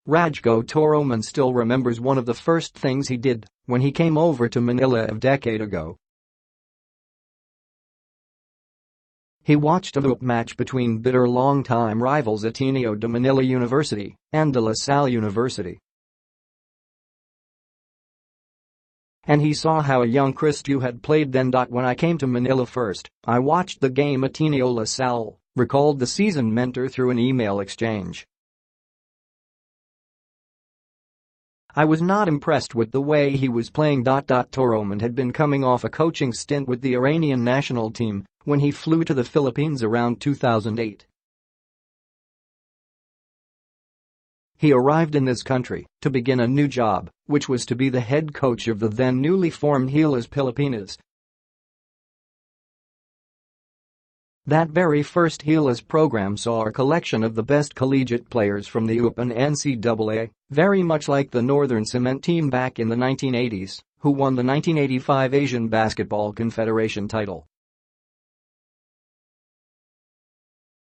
Rajko Toroman still remembers one of the first things he did when he came over to Manila a decade ago. He watched a UAAP match between bitter long-time rivals Ateneo de Manila University and de La Salle University. And he saw how a young Chris Tiu had played then. When I came to Manila first, I watched the game Ateneo La Salle, recalled the seasoned mentor through an email exchange. I was not impressed with the way he was playing. Toroman had been coming off a coaching stint with the Iranian national team when he flew to the Philippines around 2008. He arrived in this country to begin a new job, which was to be the head coach of the then newly formed Gilas Pilipinas. That very first Gilas program saw a collection of the best collegiate players from the UAAP and NCAA, very much like the Northern Cement team back in the 1980s, who won the 1985 Asian Basketball Confederation title.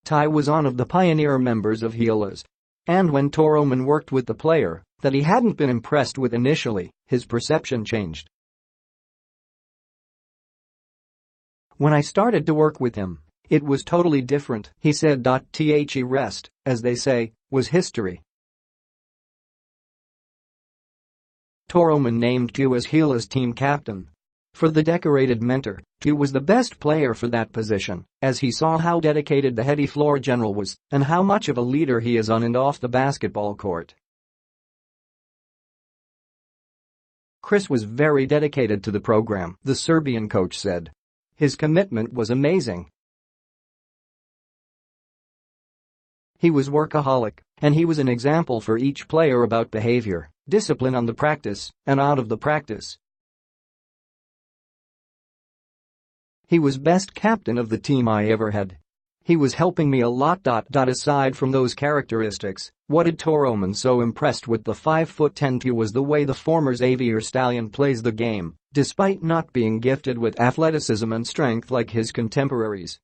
Ty was one of the pioneer members of Gilas. And when Toroman worked with the player that he hadn't been impressed with initially, his perception changed. When I started to work with him, it was totally different, he said. The rest, as they say, was history. Toroman named Tiu as Gilas team captain. For the decorated mentor, Tiu was the best player for that position, as he saw how dedicated the heady floor general was and how much of a leader he is on and off the basketball court. Chris was very dedicated to the program, the Serbian coach said. His commitment was amazing. He was workaholic, and he was an example for each player about behavior, discipline on the practice and out of the practice. He was best captain of the team I ever had. He was helping me a lot. Aside from those characteristics, what had Toroman so impressed with the 5'10" Tiu was the way the former Xavier stallion plays the game, despite not being gifted with athleticism and strength like his contemporaries.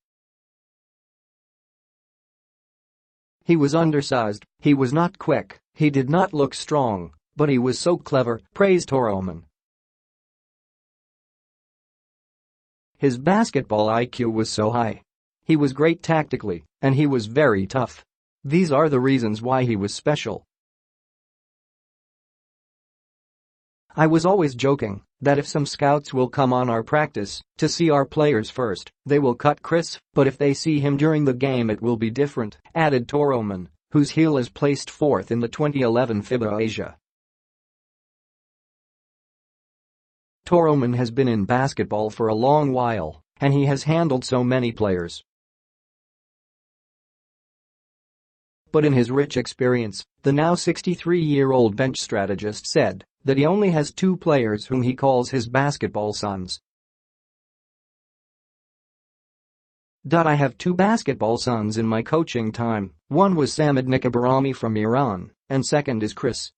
He was undersized, he was not quick, he did not look strong, but he was so clever, praised Toroman. His basketball IQ was so high. He was great tactically, and he was very tough. These are the reasons why he was special. I was always joking that if some scouts will come on our practice to see our players first, they will cut Chris, but if they see him during the game it will be different, added Toroman, whose Gilas placed fourth in the 2011 FIBA Asia. Toroman has been in basketball for a long while, and he has handled so many players. But in his rich experience, the now 63-year-old bench strategist said that he only has two players whom he calls his basketball sons. I have two basketball sons in my coaching time, one was Samad Nikabarami from Iran, and second is Chris.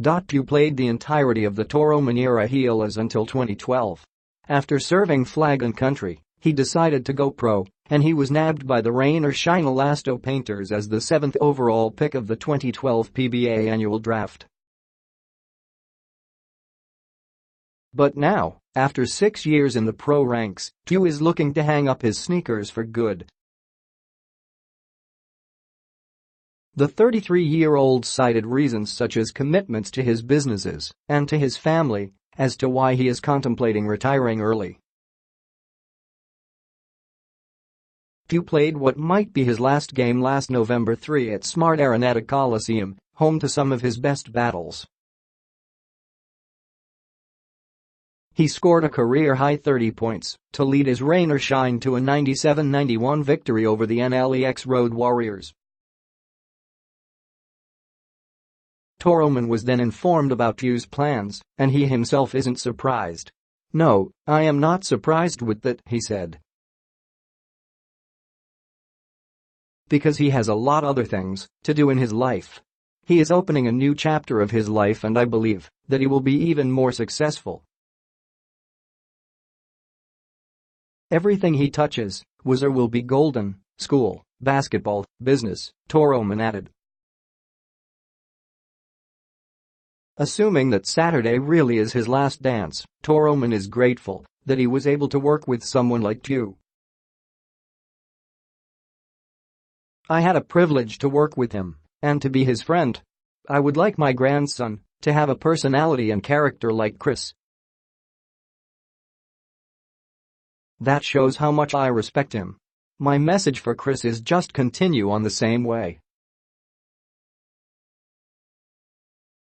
Tiu played the entirety of the Toroman era Gilas until 2012. After serving flag and country, he decided to go pro, and he was nabbed by the Rain or Shine Elasto Painters as the 7th overall pick of the 2012 PBA annual draft. But now, after 6 years in the pro ranks, Tiu is looking to hang up his sneakers for good. The 33-year-old cited reasons such as commitments to his businesses and to his family as to why he is contemplating retiring early. Tiu played what might be his last game last November 3 at Smart Araneta Coliseum, home to some of his best battles. He scored a career-high 30 points to lead his Rain or Shine to a 97-91 victory over the NLEX Road Warriors. Toroman was then informed about Tiu's plans, and he himself isn't surprised. "No, I am not surprised with that," he said. Because he has a lot other things to do in his life. He is opening a new chapter of his life and I believe that he will be even more successful. Everything he touches was or will be golden: school, basketball, business, Toroman added. Assuming that Saturday really is his last dance, Toroman is grateful that he was able to work with someone like Tiu. I had a privilege to work with him and to be his friend. I would like my grandson to have a personality and character like Chris. That shows how much I respect him. My message for Chris is just continue on the same way.